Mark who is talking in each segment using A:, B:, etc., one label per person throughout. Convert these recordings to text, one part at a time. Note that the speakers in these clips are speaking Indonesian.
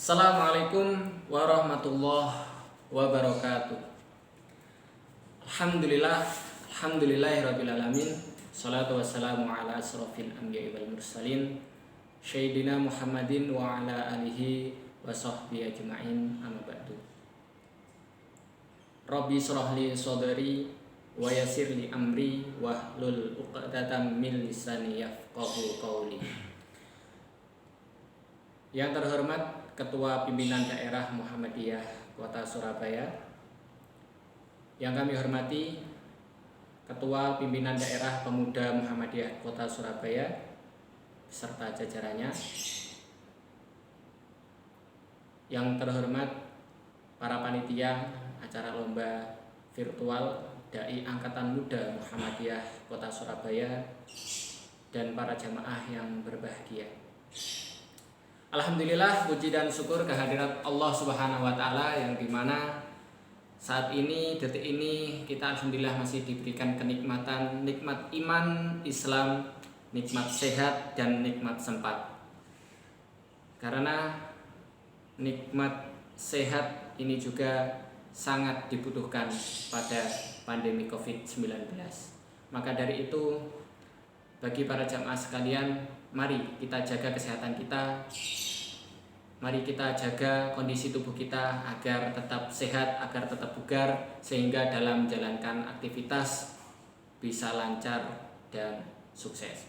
A: Assalamualaikum warahmatullahi wabarakatuh. Alhamdulillahirabbil alamin. Shalatu wassalamu ala asrofil anbiya'i wal mursalin Sayyidina Muhammadin wa ala alihi wa sahbihi ajma'in, amma ba'du. Rabbi shrahli sadri wa yassirli amri wahlul 'uqdatam min lisani yafqahu qawli. Yang terhormat Ketua Pimpinan Daerah Muhammadiyah Kota Surabaya, yang kami hormati Ketua Pimpinan Daerah Pemuda Muhammadiyah Kota Surabaya beserta jajarannya, yang terhormat para panitia acara lomba virtual Dai Angkatan Muda Muhammadiyah Kota Surabaya, dan para jamaah yang berbahagia. Alhamdulillah, puji dan syukur kehadirat Allah Subhanahu wa Ta'ala, yang dimana saat ini, detik ini, kita alhamdulillah masih diberikan kenikmatan, nikmat iman, Islam, nikmat sehat, dan nikmat sempat. Karena nikmat sehat ini juga sangat dibutuhkan pada pandemi COVID-19. Maka dari itu, bagi para jamaah sekalian, mari kita jaga kesehatan kita. Mari kita jaga kondisi tubuh kita agar tetap sehat, agar tetap bugar, sehingga dalam menjalankan aktivitas bisa lancar dan sukses.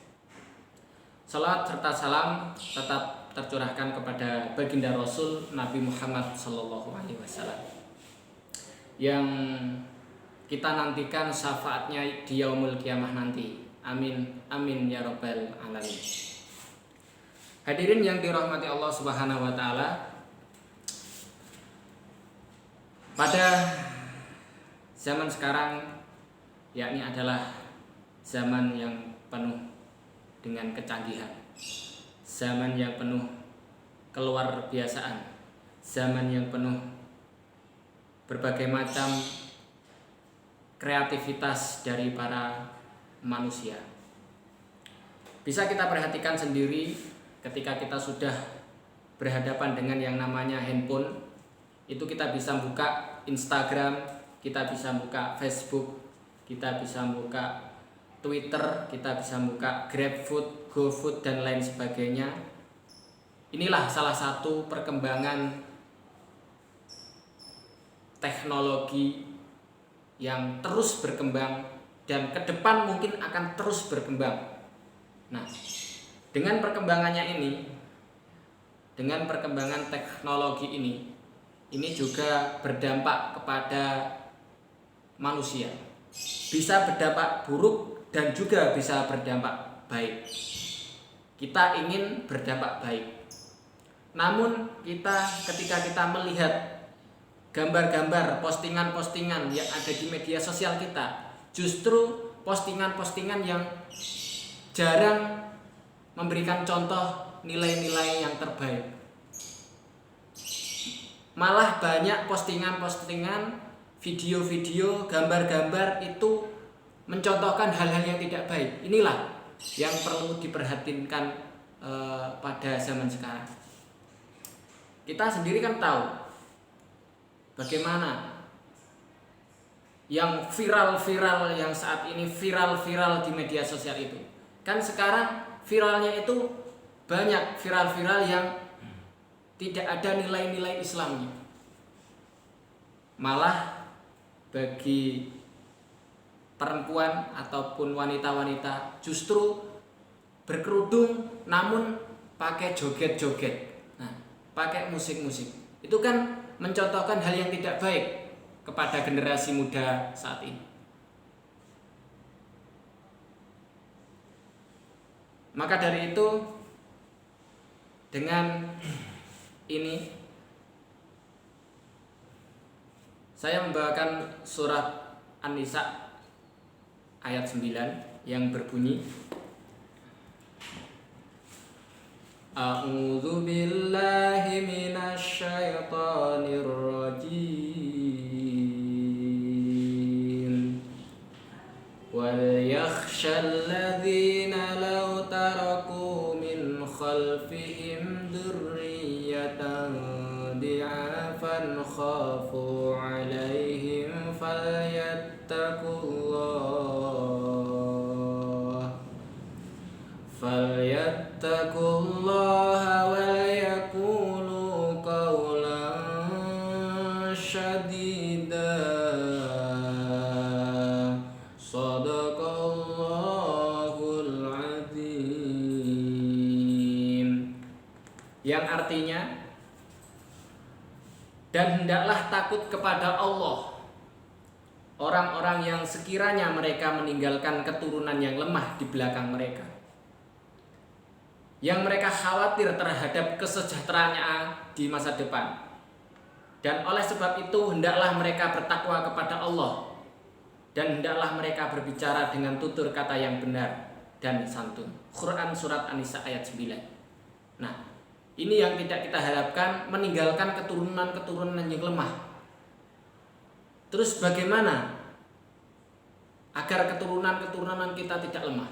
A: Salat serta salam tetap tercurahkan kepada baginda Rasul Nabi Muhammad SAW, yang kita nantikan syafaatnya di yaumul kiamah nanti. Amin, amin ya rabbal alamin. Hadirin yang dirahmati Allah Subhanahu wa Ta'ala, pada zaman sekarang, yakni adalah zaman yang penuh dengan kecanggihan, zaman yang penuh keluar biasaan, zaman yang penuh berbagai macam kreativitas dari para manusia. Bisa kita perhatikan sendiri ketika kita sudah berhadapan dengan yang namanya handphone, itu kita bisa buka Instagram, kita bisa buka Facebook, kita bisa buka Twitter, kita bisa buka GrabFood, GoFood, dan lain sebagainya. Inilah salah satu perkembangan teknologi yang terus berkembang dan ke depan mungkin akan terus berkembang. Nah, dengan perkembangannya ini, dengan perkembangan teknologi ini juga berdampak kepada manusia. Bisa berdampak buruk dan juga bisa berdampak baik. Kita ingin berdampak baik. Namun ketika kita melihat gambar-gambar, postingan-postingan yang ada di media sosial kita, justru postingan-postingan yang jarang memberikan contoh nilai-nilai yang terbaik. Malah banyak postingan-postingan, video-video, gambar-gambar itu mencontohkan hal-hal yang tidak baik. Inilah yang perlu diperhatikan pada zaman sekarang. Kita sendiri kan tahu bagaimana yang viral-viral, yang saat ini viral-viral di media sosial itu. Kan sekarang viralnya itu banyak viral-viral yang tidak ada nilai-nilai Islamnya. Malah bagi perempuan ataupun wanita-wanita justru berkerudung namun pakai joget-joget. Nah, pakai musik-musik. Itu kan mencontohkan hal yang tidak baik kepada generasi muda saat ini. Maka dari itu, dengan ini saya membawakan surat An-Nisa ayat 9 yang berbunyi, A'udzu billahi minasy syaithanir rajim. Wal yakhshal ladzina law taraku min khalfihim dzurriyyatan خافوا عليهم فليتقوا الله وليقولوا قولا شديدا. Shadaqallahul Adzim. Yang artinya, dan hendaklah takut kepada Allah orang-orang yang sekiranya mereka meninggalkan keturunan yang lemah di belakang mereka, yang mereka khawatir terhadap kesejahteraan di masa depan. Dan oleh sebab itu hendaklah mereka bertakwa kepada Allah, dan hendaklah mereka berbicara dengan tutur kata yang benar dan santun. Quran Surat An-Nisa ayat 9. Nah, ini yang tidak kita harapkan, meninggalkan keturunan-keturunan yang lemah. Terus bagaimana agar keturunan-keturunan kita tidak lemah?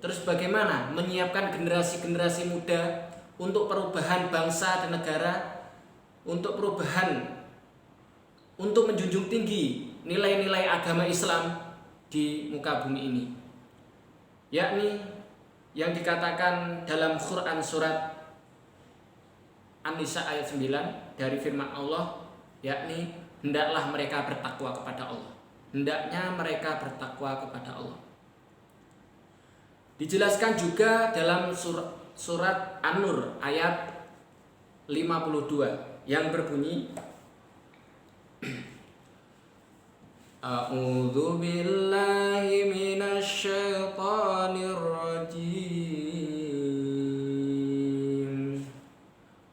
A: Terus bagaimana menyiapkan generasi-generasi muda untuk perubahan bangsa dan negara, untuk perubahan, untuk menjunjung tinggi nilai-nilai agama Islam di muka bumi ini, yakni yang dikatakan dalam Quran Surat An-Nisa ayat 9 dari firman Allah, yakni hendaklah mereka bertakwa kepada Allah. Hendaknya mereka bertakwa kepada Allah. Dijelaskan juga dalam surat An-Nur ayat 52 yang berbunyi, A'udzu billahi minasy syaithanir rajim.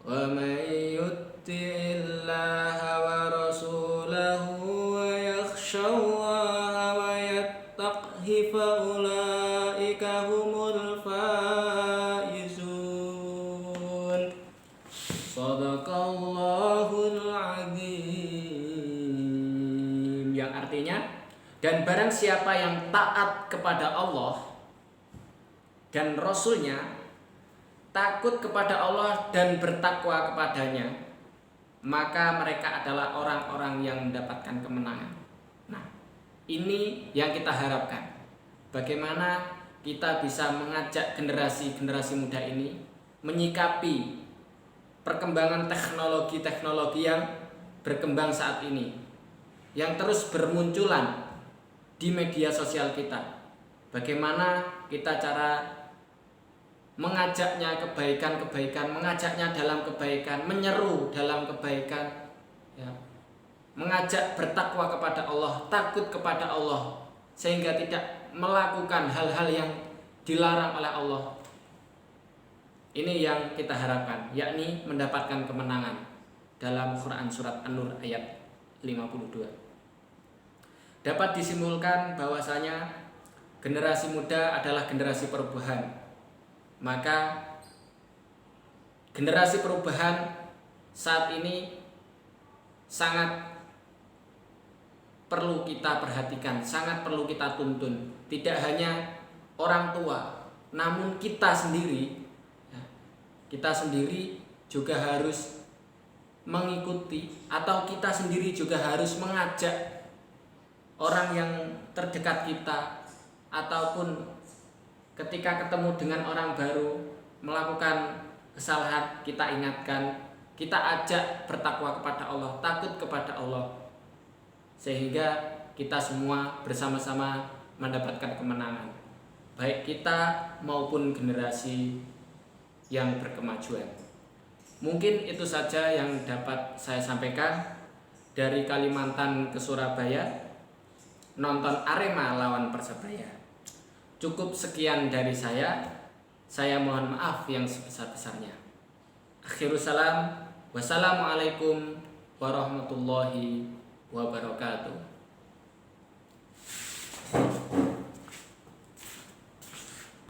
A: Wa may yuti'illaha wa rasulahu wa yakhshallaha wa yattaqhi fa ulaika humul faizun. Shadaqallahul Adzim. Yang artinya, dan barang siapa yang taat kepada Allah dan Rasulnya, takut kepada Allah dan bertakwa kepadanya, maka mereka adalah orang-orang yang mendapatkan kemenangan. Nah, ini yang kita harapkan. Bagaimana kita bisa mengajak generasi-generasi muda ini menyikapi perkembangan teknologi-teknologi yang berkembang saat ini, yang terus bermunculan di media sosial kita. Bagaimana kita cara mengajaknya kebaikan-kebaikan, mengajaknya dalam kebaikan, menyeru dalam kebaikan, ya. Mengajak bertakwa kepada Allah, takut kepada Allah, sehingga tidak melakukan hal-hal yang dilarang oleh Allah. Ini yang kita harapkan, yakni mendapatkan kemenangan dalam Quran Surat An-Nur ayat 52. Dapat disimpulkan bahwasanya generasi muda adalah generasi perubahan. Maka generasi perubahan saat ini sangat perlu kita perhatikan, sangat perlu kita tuntun. Tidak hanya orang tua, namun kita sendiri juga harus mengikuti, atau kita sendiri juga harus mengajak orang yang terdekat kita, ataupun ketika ketemu dengan orang baru melakukan kesalahan, kita ingatkan, kita ajak bertakwa kepada Allah, takut kepada Allah, sehingga kita semua bersama-sama mendapatkan kemenangan, baik kita maupun generasi yang berkemajuan. Mungkin itu saja yang dapat saya sampaikan dari Kalimantan ke Surabaya, nonton Arema lawan Persebaya. Cukup sekian dari saya. Saya mohon maaf yang sebesar-besarnya. Akhirus salam. Wassalamualaikum warahmatullahi wabarakatuh.